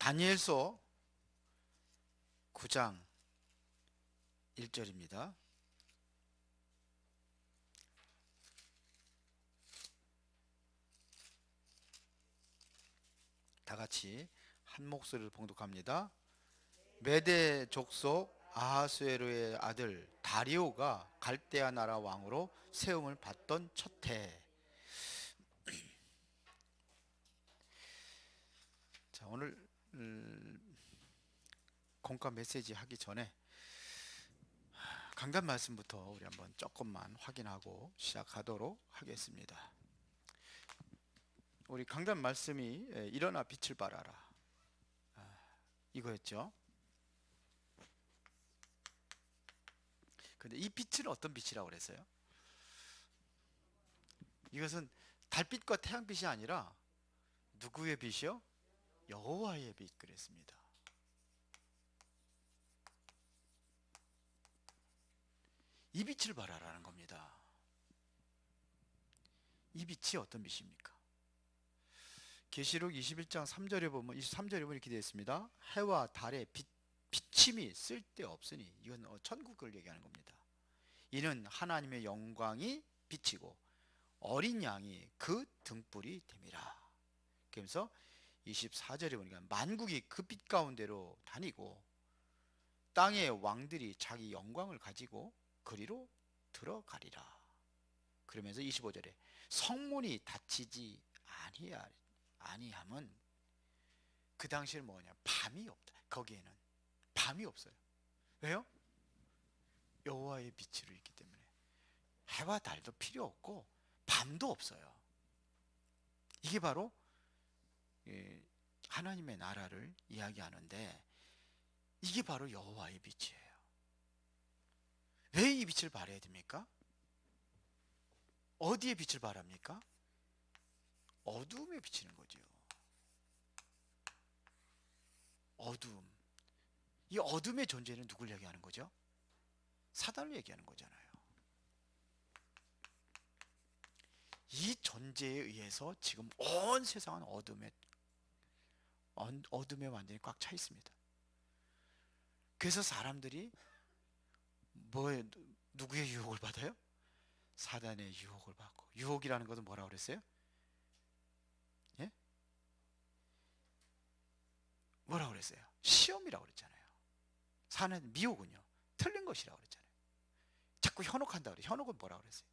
다니엘서 9장 1절입니다. 다 같이 한 목소리를 봉독합니다. 메대 족속 아하수에로의 아들 다리오가 갈대아 나라 왕으로 세움을 받던 첫 해. 자, 오늘 공과 메시지 하기 전에 강단 말씀부터 우리 한번 조금만 확인하고 시작하도록 하겠습니다. 우리 강단 말씀이 일어나 빛을 발하라 이거였죠. 근데 이 빛은 어떤 빛이라고 그랬어요? 이것은 달빛과 태양빛이 아니라 누구의 빛이요? 여호와의 빛 그랬습니다. 이 빛을 발하라는 겁니다. 이 빛이 어떤 빛입니까? 계시록 21장 3절에 보면 23절에 보면 이렇게 되어 있습니다. 해와 달의 비침이 쓸데없으니 이건 천국을 얘기하는 겁니다. 이는 하나님의 영광이 비치고 어린 양이 그 등불이 됨이라. 그러면서 24절에 보니까 만국이 그 빛 가운데로 다니고 땅의 왕들이 자기 영광을 가지고 그리로 들어가리라. 그러면서 25절에 성문이 닫히지 아니함은 그 당시에는 뭐냐? 밤이 없다. 거기에는 밤이 없어요. 왜요? 여호와의 빛으로 있기 때문에 해와 달도 필요 없고 밤도 없어요. 이게 바로 하나님의 나라를 이야기하는데 이게 바로 여호와의 빛이에요. 왜 이 빛을 발해야 됩니까? 어디에 빛을 발합니까? 어두움에 비치는 거죠. 어두움. 이 어둠의 존재는 누굴 얘기하는 거죠? 사단을 얘기하는 거잖아요. 이 존재에 의해서 지금 온 세상은 어둠에 완전히 꽉 차 있습니다. 그래서 사람들이 누구의 유혹을 받아요? 사단의 유혹을 받고. 유혹이라는 것은 뭐라고 그랬어요? 예? 뭐라고 그랬어요? 시험이라고 그랬잖아요. 사는 미혹은요, 틀린 것이라고 그랬잖아요. 자꾸 현혹한다 그래요. 현혹은 뭐라고 그랬어요?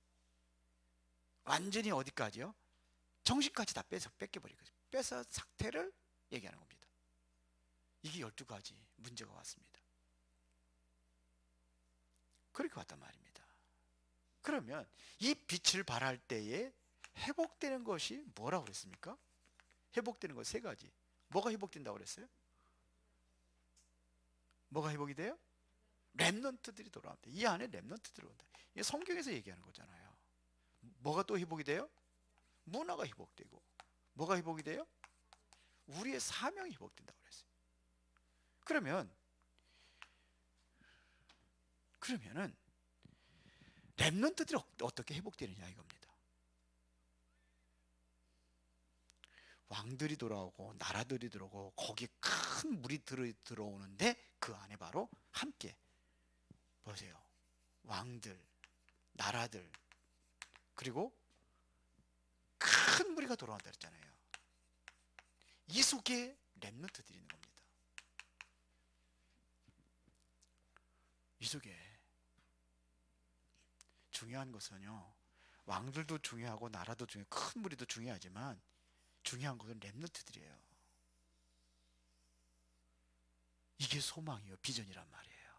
완전히 어디까지요? 정신까지 다 뺏겨버리고 뺏어 상태를 얘기하는 겁니다. 이게 12가지 문제가 왔습니다. 그렇게 왔단 말입니다. 그러면 이 빛을 발할 때에 회복되는 것이 뭐라고 그랬습니까? 회복되는 것 세 가지. 뭐가 회복된다고 그랬어요? 뭐가 회복이 돼요? 렘넌트들이 돌아옵니다. 이 안에 렘넌트 들어온다. 이게 성경에서 얘기하는 거잖아요. 뭐가 또 회복이 돼요? 문화가 회복되고. 뭐가 회복이 돼요? 우리의 사명이 회복된다고 그랬어요. 그러면은 렘넌트들이 어떻게 회복되느냐 이겁니다. 왕들이 돌아오고 나라들이 들어오고 거기에 큰 물이 들어오는데 그 안에 바로 함께 보세요. 왕들, 나라들, 그리고 큰 무리가 돌아온다 그랬잖아요. 이 속에 렘넌트들이 있는 겁니다. 이 속에 중요한 것은요, 왕들도 중요하고 나라도 중요하고 큰 무리도 중요하지만 중요한 것은 렘넌트들이에요. 이게 소망이요, 비전이란 말이에요.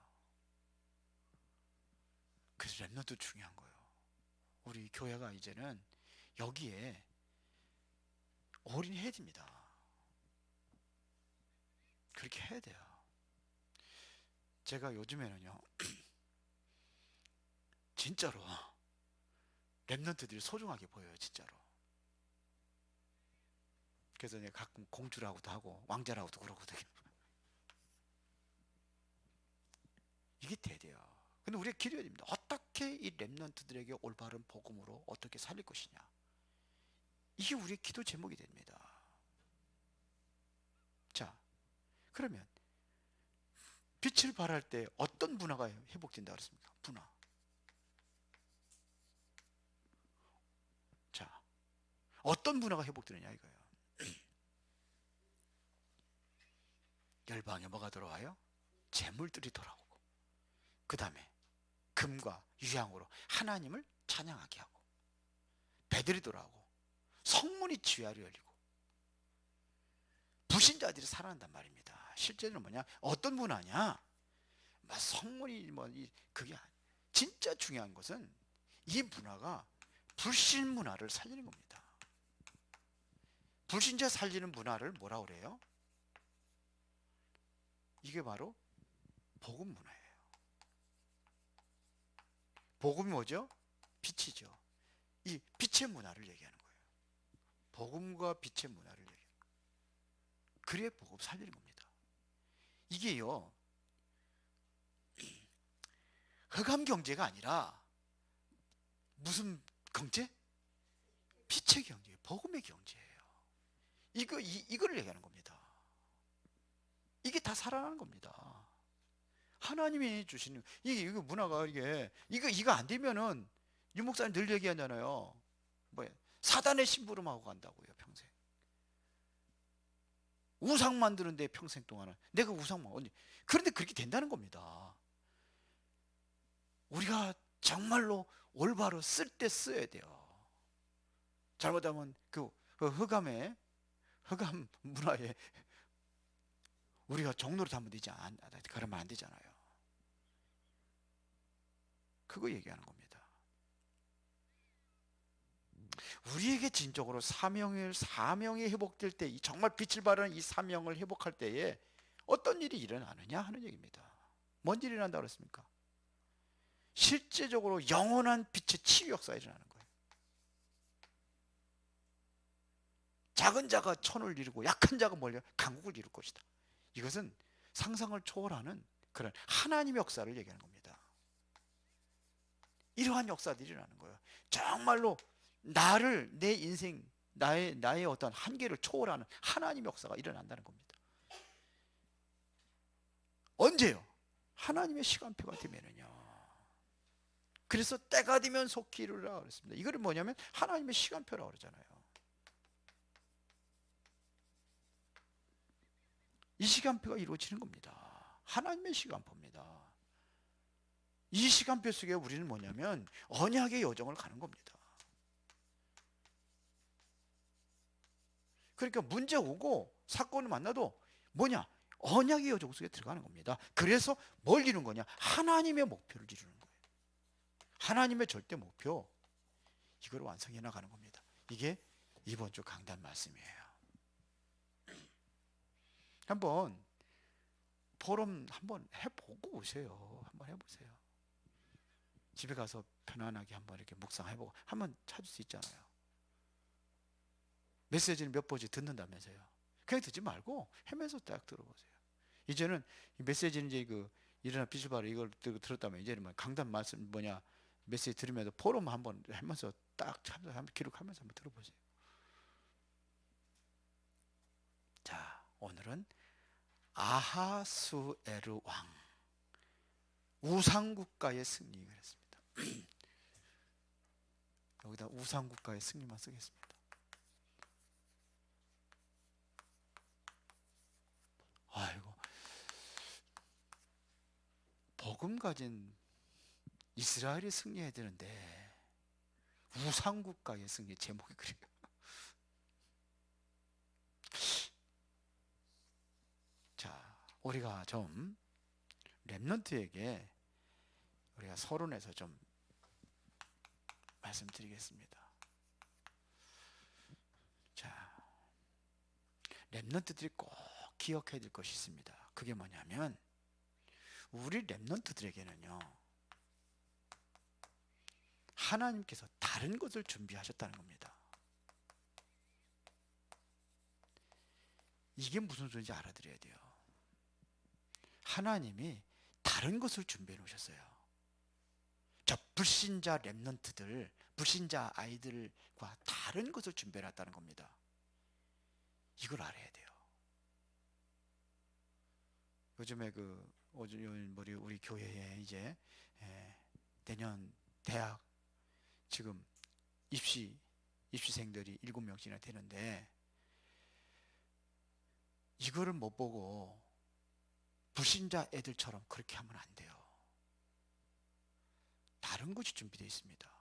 그래서 렘넌트 중요한 거예요. 우리 교회가 이제는 여기에 올인해야 됩니다. 그렇게 해야 돼요. 제가 요즘에는요, 진짜로 렘넌트들이 소중하게 보여요, 진짜로. 그래서 내가 가끔 공주라고도 하고 왕자라고도 그러거든요. 이게 대돼요. 근데 우리가 기도해야 됩니다. 어떻게 이 렘넌트들에게 올바른 복음으로 어떻게 살릴 것이냐. 이게 우리의 기도 제목이 됩니다. 자, 그러면 빛을 발할 때 어떤 문화가 회복된다 그랬습니까? 문화. 자, 어떤 문화가 회복되느냐 이거예요. 열방에 뭐가 돌아와요? 재물들이 돌아오고, 그 다음에 금과 유향으로 하나님을 찬양하게 하고, 배들이 돌아오고, 성문이 지하로 열리고, 불신자들이 살아난단 말입니다. 실제로는 뭐냐? 어떤 문화냐? 성문이 그게 진짜 중요한 것은 이 문화가 불신 문화를 살리는 겁니다. 불신자 살리는 문화를 뭐라 그래요? 이게 바로 복음 문화예요. 복음이 뭐죠? 빛이죠. 이 빛의 문화를 얘기하는 거예요. 복음과 빛의 문화를 얘기하는 거예요. 그래야 복음 살리는 겁니다. 이게요, 흑암 경제가 아니라 무슨 경제? 빛의 경제예요. 복음의 경제예요. 이거를 얘기하는 겁니다. 이게 다 살아나는 겁니다. 하나님이 주시는 이거 문화가 이거 안 되면은 유 목사님 늘 얘기하잖아요. 뭐야? 사단의 심부름하고 간다고요, 평생. 우상 만드는데 평생 동안은 내가 우상만 언니. 그런데 그렇게 된다는 겁니다. 우리가 정말로 올바로 쓸 때 써야 돼요. 잘못하면 그 흑암 문화에 우리가 종로로 하면 되지 그러면 안 되잖아요. 그거 얘기하는 겁니다. 우리에게 진정으로 사명이 회복될 때, 정말 빛을 발하는 이 사명을 회복할 때에 어떤 일이 일어나느냐 하는 얘기입니다. 뭔 일이 일어난다고 그랬습니까? 실제적으로 영원한 빛의 치유 역사가 일어나는 거예요. 작은 자가 천을 이루고 약한 자가 강국을 이룰 것이다. 이것은 상상을 초월하는 그런 하나님의 역사를 얘기하는 겁니다. 이러한 역사들이 일어나는 거예요. 정말로 내 인생, 나의 어떤 한계를 초월하는 하나님의 역사가 일어난다는 겁니다. 언제요? 하나님의 시간표가 되면은요. 그래서 때가 되면 속히 이루라 그랬습니다. 이거를 뭐냐면 하나님의 시간표라고 그러잖아요. 이 시간표가 이루어지는 겁니다. 하나님의 시간표입니다. 이 시간표 속에 우리는 뭐냐면 언약의 여정을 가는 겁니다. 그러니까 문제 오고 사건을 만나도 뭐냐? 언약의 여정 속에 들어가는 겁니다. 그래서 뭘 이루는 거냐? 하나님의 목표를 이루는 거예요. 하나님의 절대 목표, 이걸 완성해 나가는 겁니다. 이게 이번 주 강단 말씀이에요. 한번 포럼 한번 해보고 오세요. 한번 해보세요. 집에 가서 편안하게 한번 이렇게 묵상해보고 한번 찾을 수 있잖아요. 메시지는 몇 번씩 듣는다면서요. 그냥 듣지 말고 헤매서 딱 들어보세요. 이제는 메시지는 이제 일어나 빛을 발하 이걸 들었다면 이제는 강단 말씀 메시지 들으면서 포럼 한번 하면서 딱 한번 기록하면서 한번 들어보세요. 자, 오늘은 아하수에르 왕 우상국가의 승리가 했습니다. 여기다 우상국가의 승리만 쓰겠습니다. 아이고, 복음 가진 이스라엘이 승리해야 되는데 우상국가의 승리 제목이 그래요. 자, 우리가 좀 렘넌트에게 우리가 서론에서 좀 말씀드리겠습니다. 자, 렘넌트들이 꼭 기억해야 될 것이 있습니다. 그게 뭐냐면 우리 렘넌트들에게는요, 하나님께서 다른 것을 준비하셨다는 겁니다. 이게 무슨 소리인지 알아들어야 돼요. 하나님이 다른 것을 준비해 놓으셨어요. 저 불신자 렘넌트들, 불신자 아이들과 다른 것을 준비해 놨다는 겁니다. 이걸 알아야 돼요. 요즘에 우리 교회에 이제 내년 대학 지금 입시생들이 7명씩이나 되는데 이거를 못 보고 불신자 애들처럼 그렇게 하면 안 돼요. 다른 것이 준비되어 있습니다.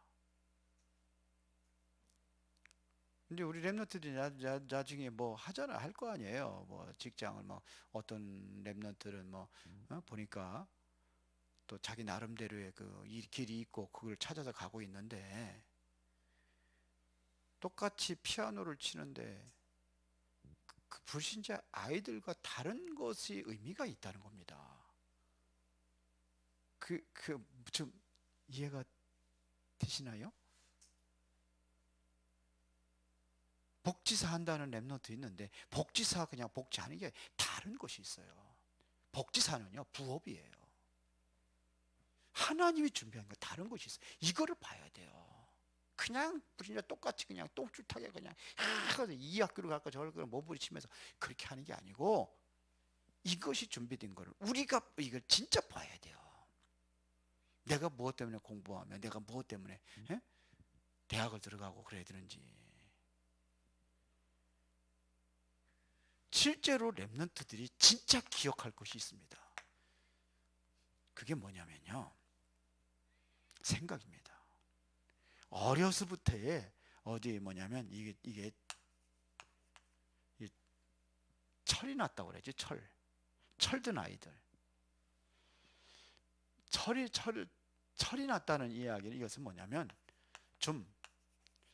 근데 우리 랩런트들이 나중에 뭐 하잖아, 할 거 아니에요. 뭐 직장을 뭐 어떤 랩런트는 뭐 보니까 또 자기 나름대로의 그 길이 있고 그걸 찾아서 가고 있는데 똑같이 피아노를 치는데 그 불신자 아이들과 다른 것이 의미가 있다는 겁니다. 좀 이해가 되시나요? 복지사 한다는 랩런트 있는데 복지사 그냥 복지하는 게 다른 것이 있어요. 복지사는요 부업이에요. 하나님이 준비한 거 다른 것이 있어요. 이거를 봐야 돼요. 그냥 진짜 똑같이 그냥 똥줄타게 그냥 이 학교로 갈까 저 학교로 몸부림치면서 그렇게 하는 게 아니고 이것이 준비된 거를 우리가 이걸 진짜 봐야 돼요. 내가 무엇 때문에 공부하면 내가 무엇 때문에 대학을 들어가고 그래야 되는지. 실제로 랩런트들이 진짜 기억할 것이 있습니다. 그게 뭐냐면요, 생각입니다. 어려서부터의 어디 뭐냐면 이게 철이 났다고 그러지. 철든 아이들 철이 났다는 이야기는 이것은 뭐냐면 좀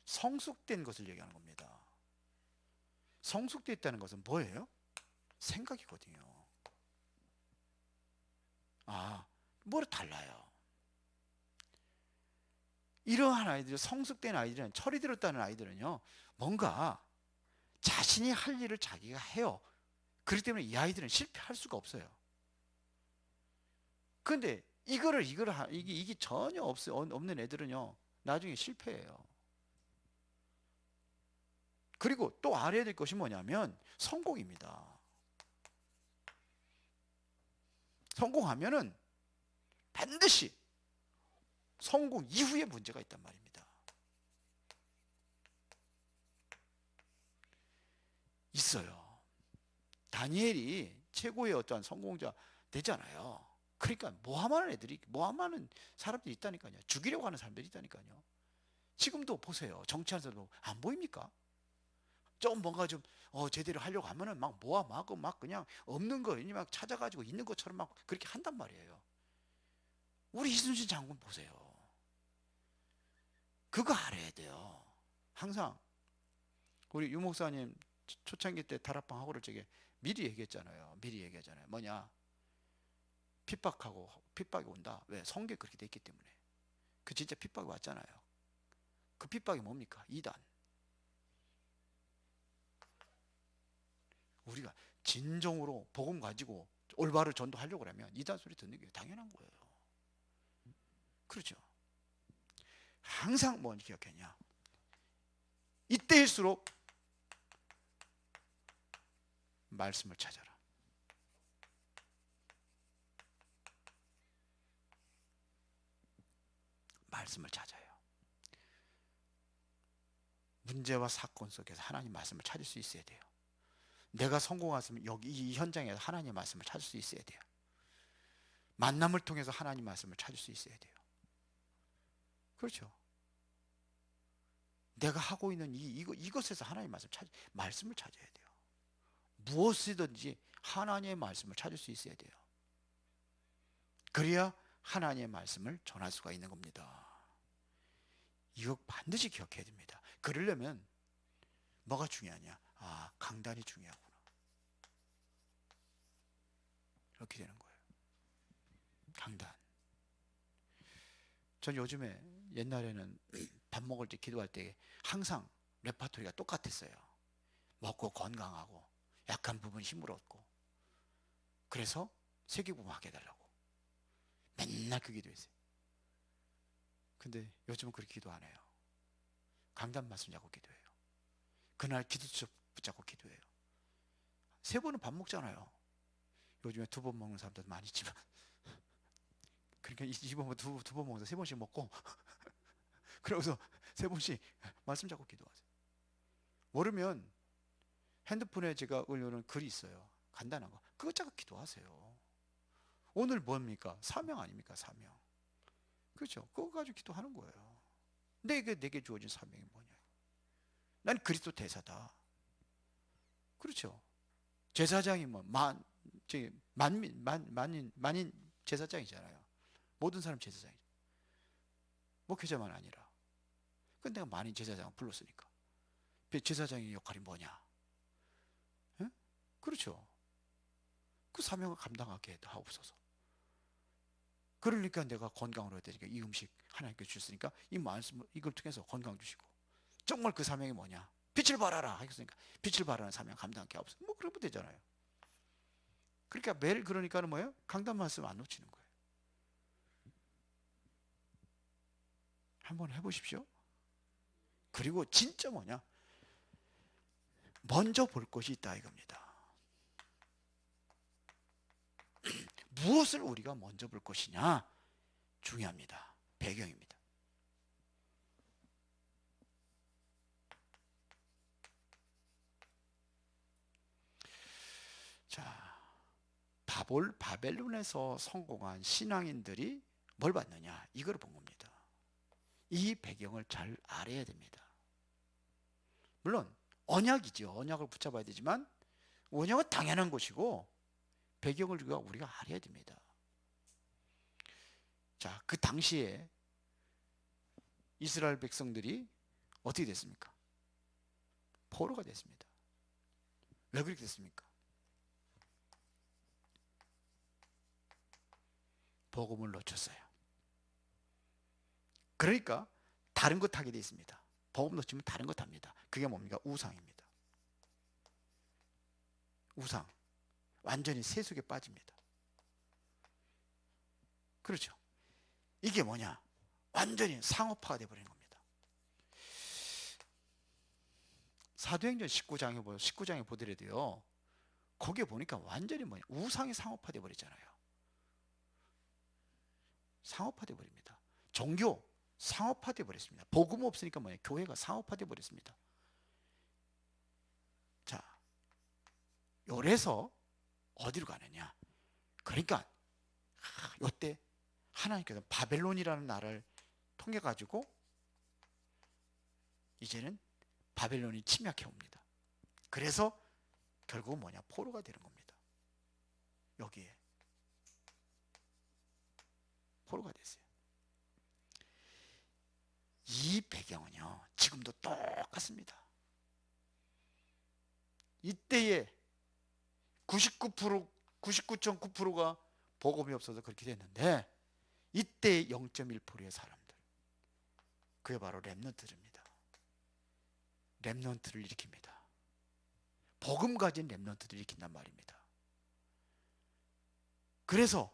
성숙된 것을 얘기하는 겁니다. 성숙되어 있다는 것은 뭐예요? 생각이거든요. 뭐로 달라요? 이러한 아이들, 성숙된 아이들은, 철이 들었다는 아이들은요, 뭔가 자신이 할 일을 자기가 해요. 그렇기 때문에 이 아이들은 실패할 수가 없어요. 그런데 이게 전혀 없는 애들은요, 나중에 실패해요. 그리고 또 알아야 될 것이 뭐냐면 성공입니다. 성공하면은 반드시 성공 이후에 문제가 있단 말입니다. 있어요. 다니엘이 최고의 어떠한 성공자 되잖아요. 그러니까 모함하는 사람들이 있다니까요. 죽이려고 하는 사람들이 있다니까요. 지금도 보세요. 정치하면서도 안 보입니까? 좀 뭔가 좀 제대로 하려고 하면은 막 모함하고 막 그냥 없는 거 막 찾아가지고 있는 것처럼 막 그렇게 한단 말이에요. 우리 이순신 장군 보세요. 그거 알아야 돼요. 항상 우리 유 목사님 초창기 때 다락방 하고를 저게 미리 얘기했잖아요. 뭐냐? 핍박이 온다. 왜? 성경에 그렇게 돼 있기 때문에. 그 진짜 핍박이 왔잖아요. 그 핍박이 뭡니까? 이단. 우리가 진정으로 복음 가지고 올바로 전도하려고 하면 이단 소리 듣는 게 당연한 거예요. 그렇죠? 항상 뭐 기억했냐? 이때일수록 말씀을 찾아라. 말씀을 찾아요. 문제와 사건 속에서 하나님 말씀을 찾을 수 있어야 돼요. 내가 성공했으면 여기 이 현장에서 하나님의 말씀을 찾을 수 있어야 돼요. 만남을 통해서 하나님 말씀을 찾을 수 있어야 돼요. 그렇죠? 내가 하고 있는 이것에서 하나님 말씀을 찾아야 돼요. 무엇이든지 하나님의 말씀을 찾을 수 있어야 돼요. 그래야 하나님의 말씀을 전할 수가 있는 겁니다. 이거 반드시 기억해야 됩니다. 그러려면 뭐가 중요하냐? 강단이 중요하구나. 이렇게 되는 거예요. 강단. 전 요즘에 옛날에는 밥 먹을 때 기도할 때 항상 레파토리가 똑같았어요. 먹고 건강하고 약한 부분 힘을 얻고 그래서 세계복음 하게 해달라고 맨날 그 기도했어요. 근데 요즘은 그렇게 기도 안 해요. 강단 말씀 잡고 기도해요. 그날 기도 붙잡고 기도해요. 세 번은 밥 먹잖아요. 요즘에 2번 먹는 사람도 많이 있지만 그러니까 이번 두 번 먹어서 3번씩 먹고 그러고서 3번씩 말씀 잡고 기도하세요. 모르면 핸드폰에 제가 올려놓은 글이 있어요. 간단한 거. 그거 잡고 기도하세요. 오늘 뭡니까? 사명 아닙니까? 사명. 그렇죠? 그거 가지고 기도하는 거예요. 내게 주어진 사명이 뭐냐? 난 그리스도 대사다. 그렇죠? 제사장이 뭐 만인 제사장이잖아요. 모든 사람 제사장이죠. 목회자만 아니라. 근데 내가 만인 제사장 불렀으니까. 제사장의 역할이 뭐냐? 에? 그렇죠? 그 사명을 감당하게 하옵소서. 그러니까 내가 건강을 얻어야 되니까 이 음식 하나님께 주셨으니까 이 말씀 이걸 통해서 건강 주시고 정말 그 사명이 뭐냐? 빛을 발하라 하셨으니까 빛을 발하는 사명 감당하게 하옵소서. 뭐 그러면 되잖아요. 그러니까 매일 그러니까는 뭐예요? 강단 말씀 안 놓치는 거예요. 한번 해보십시오. 그리고 진짜 뭐냐? 먼저 볼 것이 있다 이겁니다. 무엇을 우리가 먼저 볼 것이냐? 중요합니다. 배경입니다. 자, 바벨론에서 성공한 신앙인들이 뭘 받느냐? 이걸 본 겁니다. 이 배경을 잘 알아야 됩니다. 물론 언약이죠. 언약을 붙잡아야 되지만 언약은 당연한 것이고 배경을 우리가 알아야 됩니다. 자, 그 당시에 이스라엘 백성들이 어떻게 됐습니까? 포로가 됐습니다. 왜 그렇게 됐습니까? 복음을 놓쳤어요. 그러니까 다른 것 하게 돼 있습니다. 복음 놓치면 다른 것 합니다. 그게 뭡니까? 우상입니다. 우상. 완전히 세속에 빠집니다. 그렇죠? 이게 뭐냐? 완전히 상업화가 되어버린 겁니다. 사도행전 19장에 보더라도요. 거기에 보니까 완전히 뭐냐? 우상이 상업화되어 버리잖아요. 상업화되어 버립니다. 종교 상업화되어 버렸습니다. 복음 없으니까 뭐냐? 교회가 상업화되어 버렸습니다. 자, 요래서 어디로 가느냐? 그러니까 요때 하나님께서 바벨론이라는 나라를 통해 가지고 이제는 바벨론이 침략해 옵니다. 그래서 결국은 뭐냐? 포로가 되는 겁니다. 여기에 포로가 됐어요. 이 배경은요, 지금도 똑같습니다. 이때에 99%, 99.9%가 복음이 없어서 그렇게 됐는데 이때 0.1%의 사람들, 그게 바로 렘넌트입니다. 렘넌트를 일으킵니다. 복음 가진 렘넌트를 일으킨단 말입니다. 그래서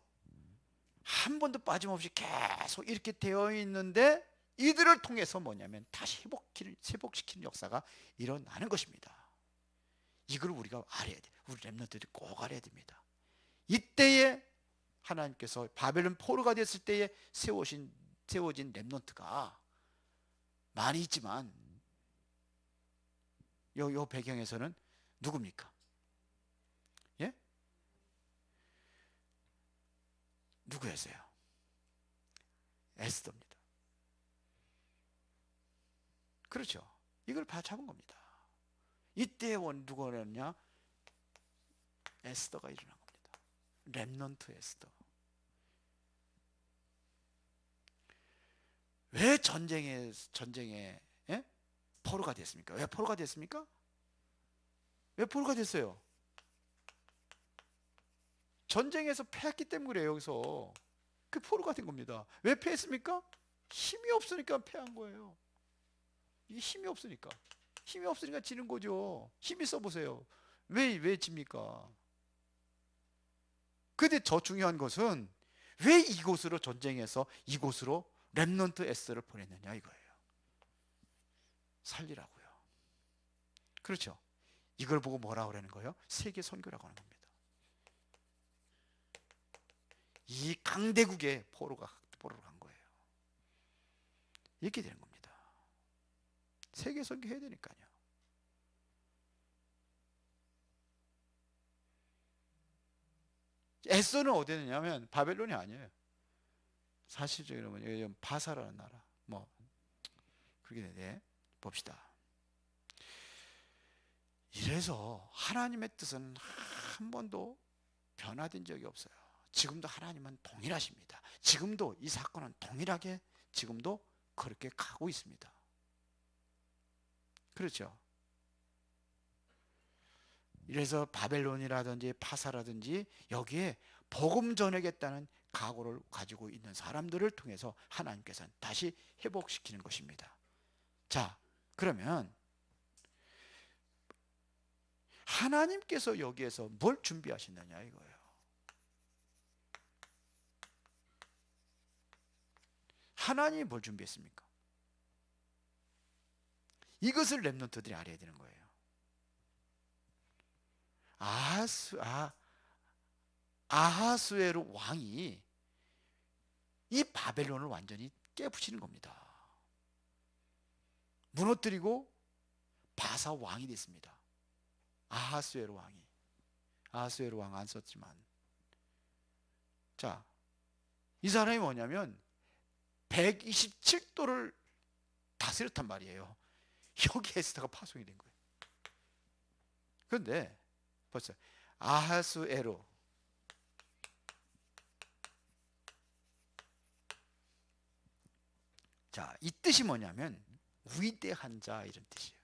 한 번도 빠짐없이 계속 이렇게 되어 있는데 이들을 통해서 뭐냐면 다시 회복시키는 역사가 일어나는 것입니다. 이걸 우리가 알아야 돼. 우리 렘넌트들이 꼭 알아야 됩니다. 이때에 하나님께서 바벨론 포로가 됐을 때에 세워진 렘넌트가 많이 있지만 요 배경에서는 누굽니까? 예? 누구였어요? 에스더입니다. 그렇죠. 이걸 잡은 겁니다. 이때 누구였냐? 에스더가 일어난 겁니다. 렘넌트 에스더. 왜 전쟁에 예? 포로가 됐습니까? 왜 포로가 됐습니까? 왜 포로가 됐어요? 전쟁에서 패했기 때문에 그래요. 여기서 그 포로가 된 겁니다. 왜 패했습니까? 힘이 없으니까 패한 거예요. 이게 힘이 없으니까 지는 거죠. 힘이 써보세요. 왜 집니까? 근데 더 중요한 것은 왜 이곳으로 전쟁에서 이곳으로 렘넌트 에스더를 보냈느냐 이거예요. 살리라고요. 그렇죠. 이걸 보고 뭐라고 그러는 거예요? 세계 선교라고 하는 겁니다. 이 강대국의 포로로 간 거예요. 이렇게 되는 겁니다. 세계 선교해야 되니까요. 에서는 어디에 있냐면 바벨론이 아니에요. 사실적으로 바사라는 나라. 뭐 그렇게 돼. 봅시다. 이래서 하나님의 뜻은 한 번도 변화된 적이 없어요. 지금도 하나님은 동일하십니다. 지금도 이 사건은 동일하게 지금도 그렇게 가고 있습니다. 그렇죠? 이래서 바벨론이라든지 파사라든지 여기에 복음 전하겠다는 각오를 가지고 있는 사람들을 통해서 하나님께서는 다시 회복시키는 것입니다. 자, 그러면 하나님께서 여기에서 뭘 준비하시느냐 이거예요. 하나님이 뭘 준비했습니까? 이것을 렘넌트들이 알아야 되는 거예요. 아하수에로 왕이 이 바벨론을 완전히 깨부시는 겁니다. 무너뜨리고 바사 왕이 됐습니다. 아하수에로 왕이. 아하수에로 왕 안 썼지만. 자, 이 사람이 뭐냐면 127도를 다스렸단 말이에요. 여기 에스더가 파송이 된 거예요. 그런데 벌써 아하수에로 자, 이 뜻이 뭐냐면 위대한 자 이런 뜻이에요.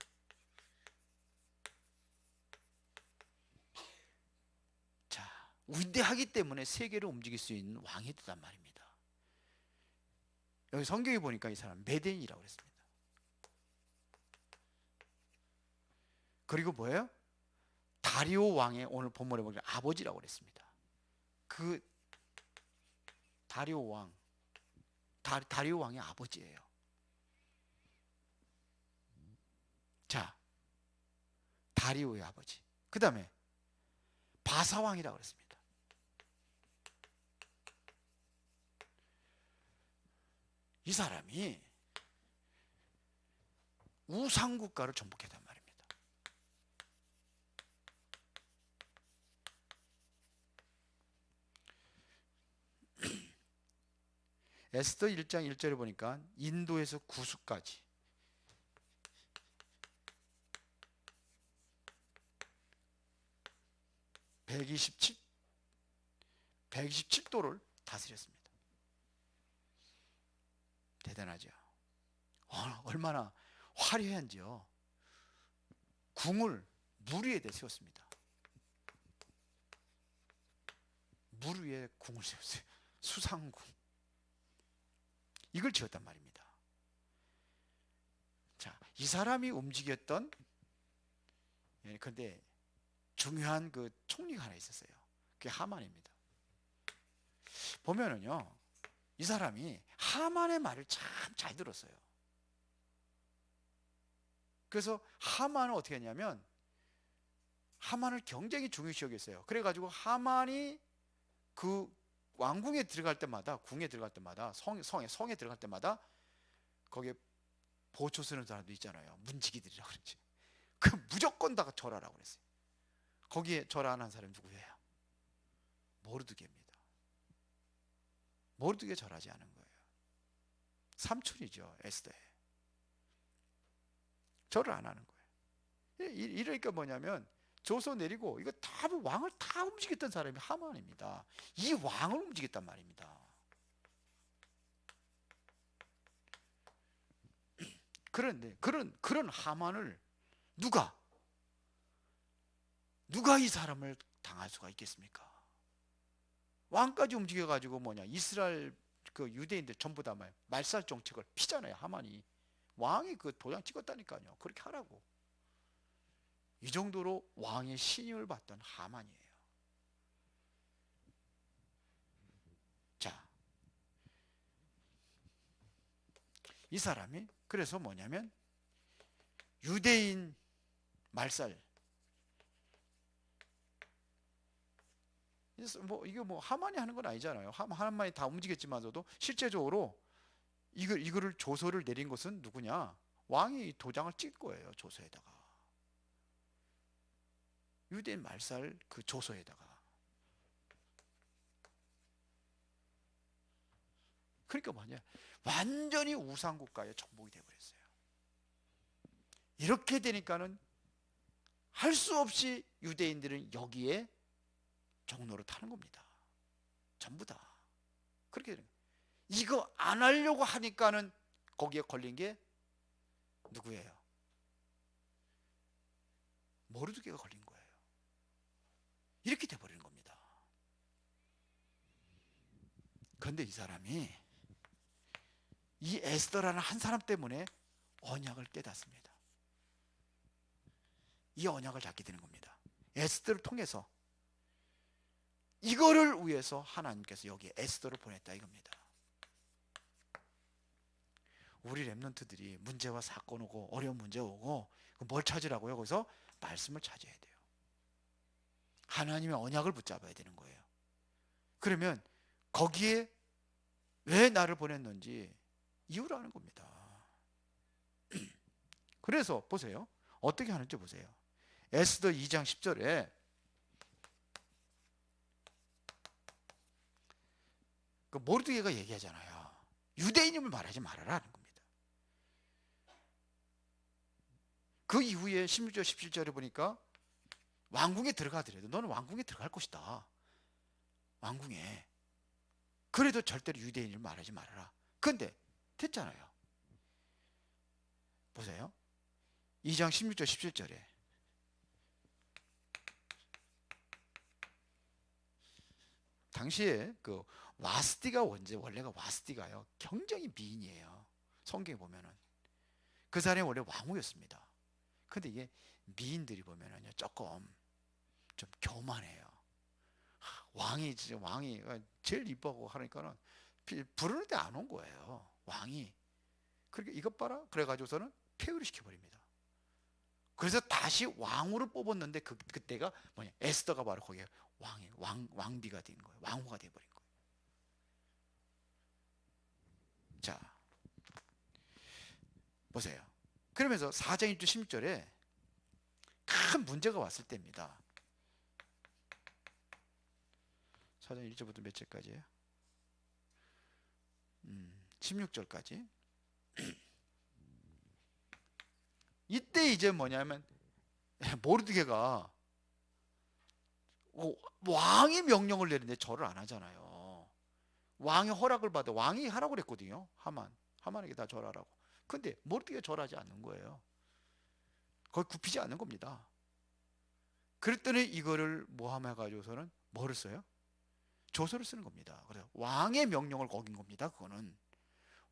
자, 위대하기 때문에 세계를 움직일 수 있는 왕이 되단 말입니다. 여기 성경에 보니까 이 사람 메덴이라고 그랬습니다. 그리고 뭐예요? 다리오 왕의 오늘 본문에 보니까 아버지라고 그랬습니다. 그 다리오 왕, 다리오 왕의 아버지예요. 자, 다리오의 아버지. 그 다음에 바사왕이라고 그랬습니다. 이 사람이 우상국가를 정복했단 말입니다. 에스더 1장 1절에 보니까 인도에서 구수까지 127도를 다스렸습니다. 대단하죠. 얼마나 화려한지요. 궁을 물 위에 세웠습니다. 물 위에 궁을 세웠어요. 수상궁. 이걸 지었단 말입니다. 자, 이 사람이 움직였던 그런데 중요한 그 총리가 하나 있었어요. 그게 하만입니다. 보면은요, 이 사람이 하만의 말을 참 잘 들었어요. 그래서 하만은 어떻게 했냐면 하만을 굉장히 중요시 여겼어요. 그래가지고 하만이 그 왕궁에 들어갈 때마다, 궁에 들어갈 때마다, 성에 들어갈 때마다 거기에 보초 쓰는 사람도 있잖아요. 문지기들이라고 그러지. 그 무조건 다 절하라고 그랬어요. 거기에 절하는 사람이 누구예요? 모르드게입니다. 모르드게 절하지 않은 거예요. 삼촌이죠, 에스더에. 절을 안 하는 거예요. 이러니까 뭐냐면 조서 내리고 이거 다 왕을 다 움직였던 사람이 하만입니다. 이 왕을 움직였단 말입니다. 그런데 그런 하만을 누가 이 사람을 당할 수가 있겠습니까? 왕까지 움직여가지고 이스라엘 그 유대인들 전부 다 말살 정책을 피잖아요. 하만이 왕이 그 도장 찍었다니까요. 그렇게 하라고. 이 정도로 왕의 신임을 받던 하만이에요. 자, 이 사람이 그래서 뭐냐면 유대인 말살 뭐 이게 뭐 하만이 하는 건 아니잖아요. 하만이 다 움직였지만서도 실제적으로 이거를 조서를 내린 것은 누구냐? 왕이 도장을 찍을 거예요. 조서에다가. 유대인 말살 그 조서에다가. 그러니까 뭐냐? 완전히 우상국가의 정복이 되어버렸어요. 이렇게 되니까는 할 수 없이 유대인들은 여기에 종로를 타는 겁니다. 전부 다. 그렇게 되는 거예요. 이거 안 하려고 하니까는 거기에 걸린 게 누구예요? 모르드게가 걸린 거예요. 이렇게 돼버리는 겁니다. 그런데 이 사람이 이 에스더라는 한 사람 때문에 언약을 깨닫습니다. 이 언약을 잡게 되는 겁니다. 에스더를 통해서 이거를 위해서 하나님께서 여기에 에스더를 보냈다 이겁니다. 우리 렘넌트들이 문제와 사건 오고 어려운 문제 오고 뭘 찾으라고요? 거기서 말씀을 찾아야 돼요. 하나님의 언약을 붙잡아야 되는 거예요. 그러면 거기에 왜 나를 보냈는지 이유를 아는 겁니다. 그래서 보세요. 어떻게 하는지 보세요. 에스더 2장 10절에 그 모르드게가 얘기하잖아요. 유대인임을 말하지 말아라는 겁니다. 그 이후에 16절 17절에 보니까 왕궁에 들어가더라도 너는 왕궁에 들어갈 것이다. 왕궁에. 그래도 절대로 유대인임을 말하지 말아라. 근데 됐잖아요. 보세요. 2장 16절 17절에 당시에 그 와스티가 원래가 와스티가요. 굉장히 미인이에요. 성경에 보면은 그 사람이 원래 왕후였습니다. 근데 이게 미인들이 보면은요 조금 좀 교만해요. 왕이 제일 이뻐하고 하니까는 부르는데 안 온 거예요. 왕이. 그러니까 이것 봐라. 그래가지고서는 폐위를 시켜버립니다. 그래서 다시 왕후를 뽑았는데 그때가 뭐냐? 에스더가 바로 거기에 왕비가 된 거예요. 왕후가 돼버린 거예요. 자, 보세요. 그러면서 4장 1절 16절에 큰 문제가 왔을 때입니다. 4장 1절부터 몇 절까지예요? 16절까지. 이때 이제 뭐냐면 모르드게가 왕이 명령을 내리는데 절을 안 하잖아요. 왕의 허락을 받아 왕이 하라고 그랬거든요. 하만에게 다 절하라고. 근데 모르드게가 절하지 않는 거예요. 거의 굽히지 않는 겁니다. 그랬더니 이거를 모함해 가지고서는 뭐를 써요? 조서를 쓰는 겁니다. 그래서 왕의 명령을 어긴 겁니다. 그거는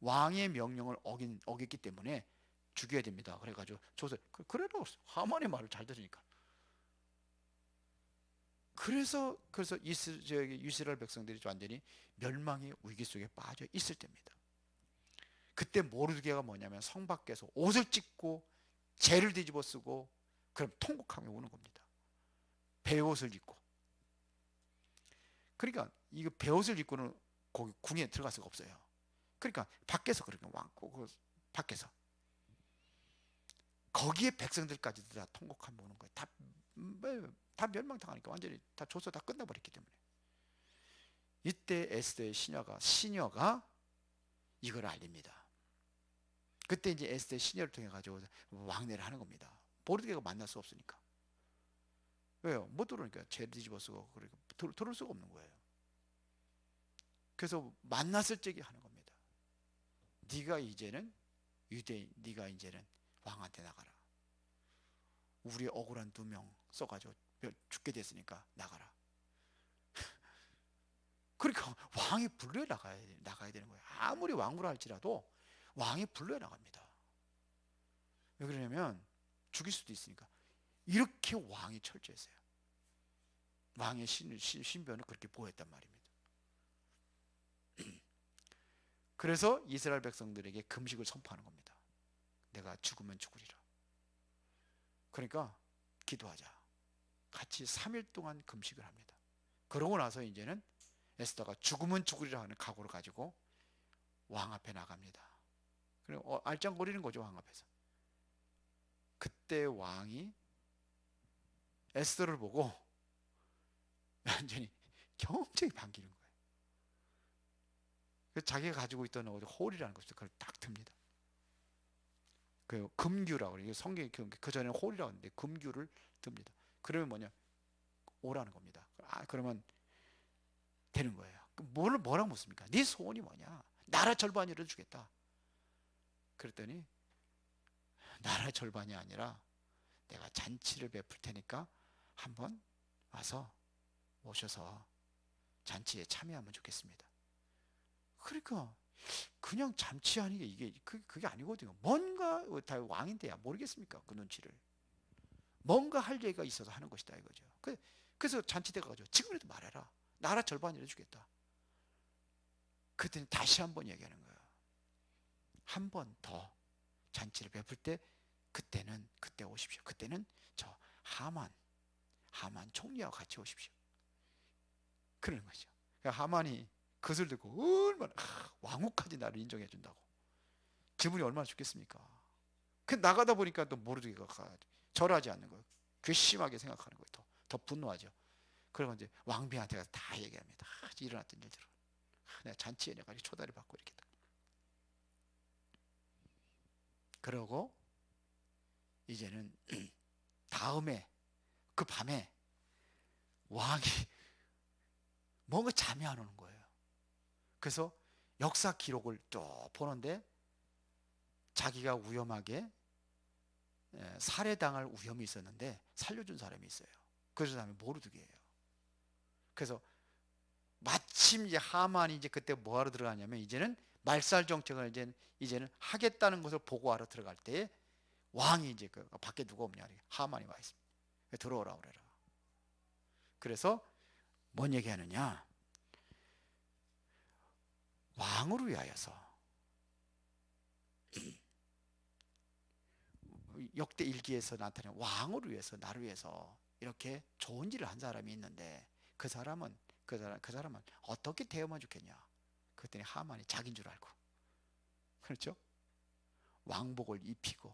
왕의 명령을 어겼기 때문에 죽여야 됩니다. 그래가지고 조서 그래도 하만의 말을 잘 들으니까. 그래서 이스라엘 백성들이 완전히 멸망의 위기 속에 빠져 있을 때입니다. 그때 모르드게가 뭐냐면 성 밖에서 옷을 찢고 재를 뒤집어 쓰고 그럼 통곡하며 우는 겁니다. 베옷을 입고. 그러니까 이거 베옷을 입고는 거기 궁에 들어갈 수가 없어요. 그러니까 밖에서 그렇게 왕고 밖에서 거기에 백성들까지도 다 통곡하며 오는 거예요. 다 멸망당하니까 완전히 다 조서 다 끝나버렸기 때문에. 이때 에스더의 시녀가 이걸 알립니다. 그때 이제 에스더의 시녀를 통해 가지고 왕래를 하는 겁니다. 모르드게가 만날 수 없으니까. 왜요? 못 들어오니까 죄 뒤집어 쓰고 그러니까 들어올 수가 없는 거예요. 그래서 만났을 적에 하는 겁니다. 네가 이제는 유대인, 네가 이제는 왕한테 나가라. 우리 억울한 2명 써가지고 죽게 됐으니까 나가라. 그러니까 왕이 불러야 나가야 되는 거예요. 아무리 왕후라 할지라도 왕이 불러야 나갑니다. 왜 그러냐면 죽일 수도 있으니까. 이렇게 왕이 철저했어요. 왕의 신변을 그렇게 보호했단 말입니다. 그래서 이스라엘 백성들에게 금식을 선포하는 겁니다. 내가 죽으면 죽으리라. 그러니까 기도하자. 같이 3일 동안 금식을 합니다. 그러고 나서 이제는 에스더가 죽으면 죽으리라 하는 각오를 가지고 왕 앞에 나갑니다. 그리고 알짱거리는 거죠, 왕 앞에서. 그때 왕이 에스더를 보고 완전히 경쟁이 반기는 거예요. 그래서 자기가 가지고 있던 홀이라는 것을 그걸 딱 듭니다. 그 금규라고 그래요. 성경에 그 전에는 홀이라고 하는데 금규를 듭니다. 그러면 뭐냐? 오라는 겁니다. 그러면 되는 거예요. 뭐라고 묻습니까? 네 소원이 뭐냐? 나라 절반이라도 주겠다. 그랬더니 나라 절반이 아니라 내가 잔치를 베풀 테니까 한번 와서 오셔서 잔치에 참여하면 좋겠습니다. 그러니까 그냥 잔치하는 게 이게 그게 아니거든요. 뭔가 다 왕인데야 모르겠습니까? 그 눈치를. 뭔가 할 얘기가 있어서 하는 것이다 이거죠. 그래서 잔치대 가가지고 지금이라도 말해라. 나라 절반이라도 주겠다. 그때는 다시 한번 얘기하는 거예요. 한 번 더 잔치를 베풀 때 그때 오십시오. 그때는 저 하만 총리와 같이 오십시오. 그러는 거죠. 그러니까 하만이 그것을 듣고 얼마나 왕후까지 나를 인정해 준다고. 지분이 얼마나 좋겠습니까? 그 나가다 보니까 또 모르드게가 절하지 않는 거예요. 괘씸하게 생각하는 거예요. 더 분노하죠. 그러면 이제 왕비한테 가서 다 얘기합니다. 일어났던 일들을. 내가 잔치에 내가 초대를 받고 이렇게. 그러고 이제는 다음에 그 밤에 왕이 뭔가 잠이 안 오는 거예요. 그래서 역사 기록을 또 보는데 자기가 위험하게 살해당할 위험이 있었는데 살려준 사람이 있어요. 그 사람이 모르드게예요. 그래서 마침 이제 하만이 이제 그때 뭐하러 들어가냐면 이제는 말살 정책을 이제는 하겠다는 것을 보고하러 들어갈 때에 왕이 이제 그 밖에 누가 없냐? 하만이 와 있습니다. 들어오라 그래라. 그래서 뭔 얘기하느냐? 왕을 위하여서 역대 일기에서 나타낸 왕을 위해서 나를 위해서 이렇게 좋은 일을 한 사람이 있는데 그 사람은 어떻게 대우만 좋겠냐? 그랬더니 하만이 자기인 줄 알고 그렇죠? 왕복을 입히고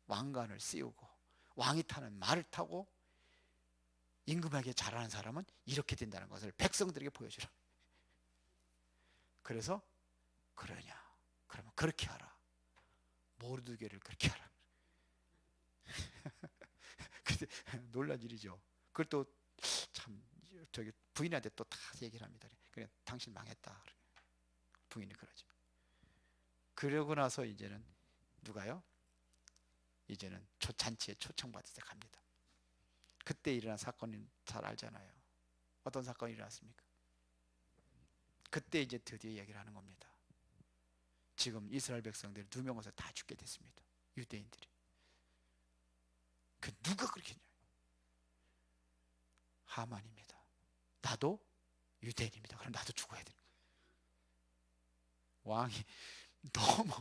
왕관을 씌우고 왕이 타는 말을 타고 임금에게 잘하는 사람은 이렇게 된다는 것을 백성들에게 보여주라. 그래서 그러냐? 그러면 그렇게 하라. 모르드게를 그렇게 하라. 근데 놀란 일이죠. 그걸 또 참 저기 부인한테 또 다 얘기를 합니다. 그래 당신 망했다. 부인이 그러죠. 그러고 나서 이제는 누가요? 이제는 잔치에 초청받아서 갑니다. 그때 일어난 사건은 잘 알잖아요. 어떤 사건이 일어났습니까? 그때 이제 드디어 얘기를 하는 겁니다. 지금 이스라엘 백성들이 2명에서 다 죽게 됐습니다. 유대인들이. 그 누가 그렇게 했냐? 하만입니다. 나도 유대인입니다. 그럼 나도 죽어야 되는 거예요. 왕이 너무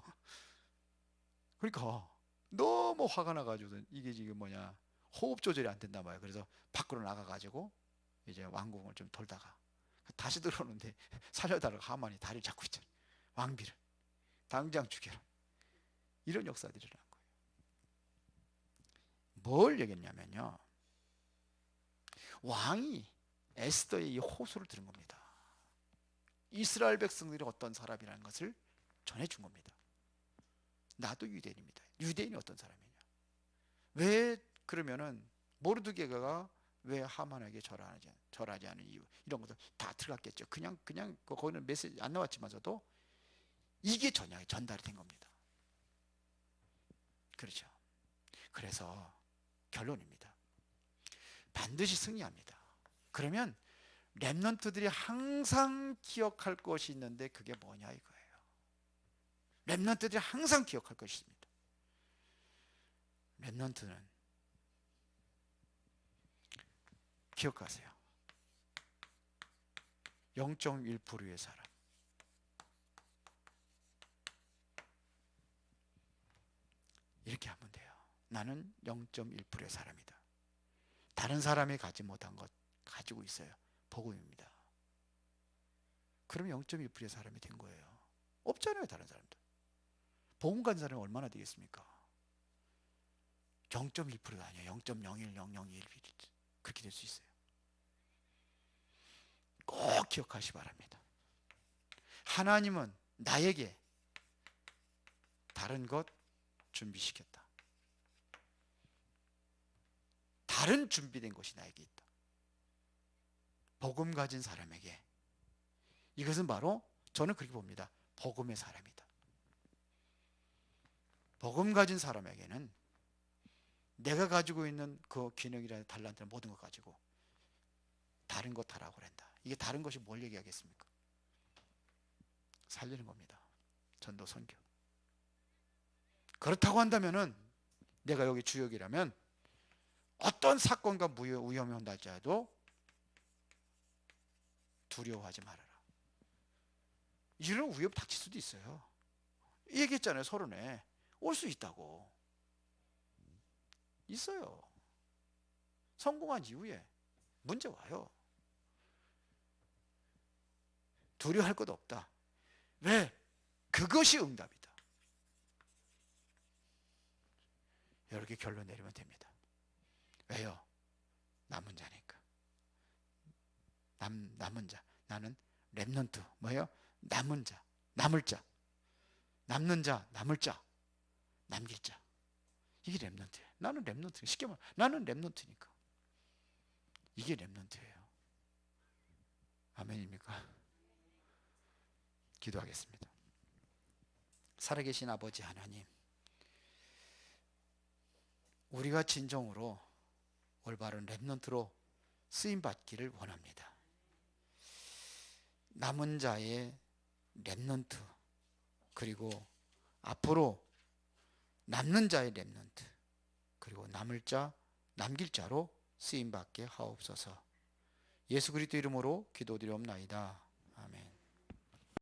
그러니까 너무 화가 나가지고 이게 지금 뭐냐 호흡 조절이 안 된단 말이에요. 그래서 밖으로 나가가지고 이제 왕궁을 좀 돌다가 다시 들어오는데 살려달라고 하만이 다리를 잡고 있잖아요. 왕비를 당장 죽여라. 이런 역사들이 일어난 거예요. 뭘 얘기했냐면요. 왕이 에스더의 이 호소를 들은 겁니다. 이스라엘 백성들이 어떤 사람이라는 것을 전해준 겁니다. 나도 유대인입니다. 유대인이 어떤 사람이냐? 왜 그러면은 모르드게가 왜 하만에게 절하지 않은 이유 이런 것들 다 들어갔겠죠. 그냥 거기는 메시지 안 나왔지만서도 이게 전달이 된 겁니다. 그렇죠. 그래서 결론입니다. 반드시 승리합니다. 그러면 렘넌트들이 항상 기억할 것이 있는데 그게 뭐냐 이거예요. 렘넌트들이 항상 기억할 것이 있습니다. 렘넌트는 기억하세요. 0.1%의 사람. 이렇게 하면 돼요. 나는 0.1%의 사람이다. 다른 사람이 가지 못한 것 가지고 있어요. 복음입니다. 그럼 0.1%의 사람이 된 거예요. 없잖아요, 다른 사람들. 복음 가진 사람이 얼마나 되겠습니까? 0.1%도 아니에요. 0.01001 그렇게 될 수 있어요. 꼭 기억하시 바랍니다. 하나님은 나에게 다른 것 준비시켰다. 다른 준비된 것이 나에게 있다. 복음 가진 사람에게 이것은 바로 저는 그렇게 봅니다. 복음의 사람이다. 복음 가진 사람에게는 내가 가지고 있는 그 기능이나 달란트나 모든 것 가지고 다른 것 하라고 그런다. 이게 다른 것이 뭘 얘기하겠습니까? 살리는 겁니다. 전도 선교. 그렇다고 한다면은 내가 여기 주역이라면 어떤 사건과 위험이 온다 할지라도 두려워하지 말아라. 이런 위협 닥칠 수도 있어요. 얘기했잖아요. 서론에 올 수 있다고. 있어요. 성공한 이후에 문제 와요. 두려워할 것도 없다. 왜? 그것이 응답이다. 이렇게 결론 내리면 됩니다. 왜요? 남은 자니까. 남은 자. 나는 렘넌트. 뭐예요? 남은 자. 남을 자. 남는 자. 남을 자. 남길 자. 이게 렘넌트예요. 나는 렘넌트. 쉽게 말하면 나는 렘넌트니까. 이게 렘넌트예요. 아멘입니까? 기도하겠습니다. 살아계신 아버지 하나님, 우리가 진정으로 올바른 렘넌트로 쓰임받기를 원합니다. 남은 자의 렘넌트, 그리고 앞으로 남는 자의 렘넌트, 그리고 남을 자, 남길 자로 쓰임받게 하옵소서. 예수 그리스도 이름으로 기도드리옵나이다.